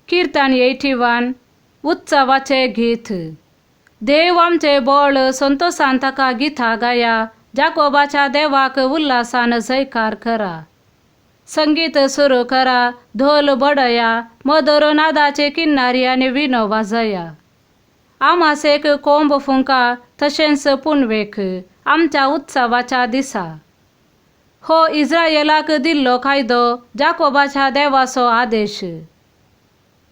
कीर्तन 81 उत्सवाचे गीत. देव आमचे बळ संतोषान ताका गिथा गाया. जाकोबाच्या देवाक उल्हासान जयकार करा. संगीत सुरू करा, ढोल बडया, मधुर नादाचे किन्नारी आणि विणो वाजया. आमासेक कोंब फुंका तशेंच पुनवेक आमच्या उत्सवाच्या दिसा. हो इस्रायेलाक दिल्लो कायदो, जाकोबाच्या देवाचो आदेश.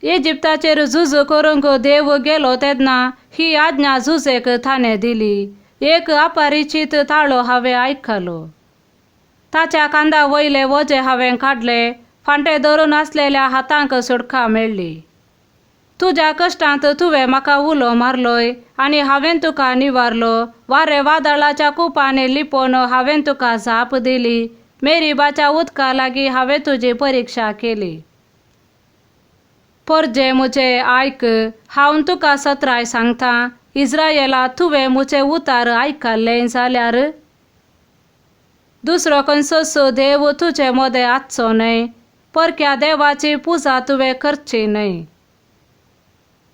इजिप्ताचेर झूज करूंक देव गेलो तेन्ना ही आज्ञा झुजेक ताणे दिली. एक अपरिचित ताळो हांवें आयकलो. ताच्या कांदा वयले वजे हांवें काडले. फांटे धरून आसलेल्या हातांक सुटका मेळ्ळी. तुज्या कश्टांत तुवें म्हाका उलो मारलोय आनी हांवें तुका निवारलो. वारे वादळाच्या कुपांनी लिपोवन हांवें तुका झाप दिली. मेरीबाच्या उदका लागीं हांवें तुजी परिक्षा केली. परजे मुझे आयक, हांव तुका सत्राय सांगतां. इस्रायेला तुवें मुझे उतार आयकल्लें जाल्यार दुसरो खंयचोच देव तुजे मदें आसचो न्हय. परक्या देवाची पुजा तुवें करची न्हय.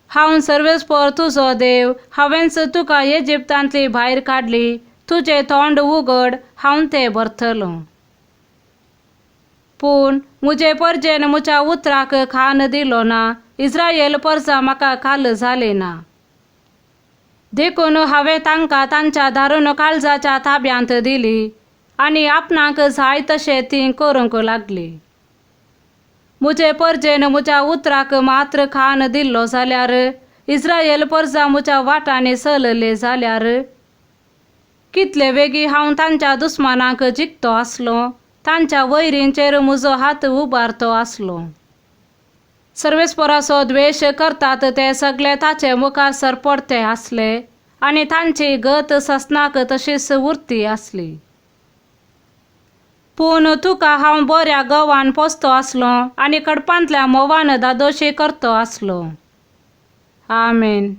हांव सर्वेस्पर तुजो देव. हांवेंच तुका इजिप्तांतली भायर काडली. तुजें तोंड उगड, हांव तें भरतलों. पूण मुजे परजेन मुच्या उतराक खान दिलो ना. इस्रायल परजा म्हाका काल जाले ना. देखून हांवें तांकां तांच्या दारूण काळजाच्या ताब्यांत दिली आनी आपणाक जाय तशें तीं करूंक लागलीं. मुजे परजेन मुच्या उतराक मात्र खान दिल्लो जाल्यार, इस्रायल परजा मुच्या वाटांनी चलले जाल्यार, कितले बेगी हांव तांच्या दुस्मानांक जिखतो आसलो. तांच्या वैरींचेर म्हजो हात उबारतो आसलो. सर्वेस्पराचो द्वेश करतात ते सगळे ताचे मुखार सरपडते आसले आनी तांची गत ससनाक तशीच उरती आसली. पूण तुका हांव बऱ्या गवान पोसतो आसलो आनी कडपांतल्या मोवान दादोशी करतो आसलो. आमेन.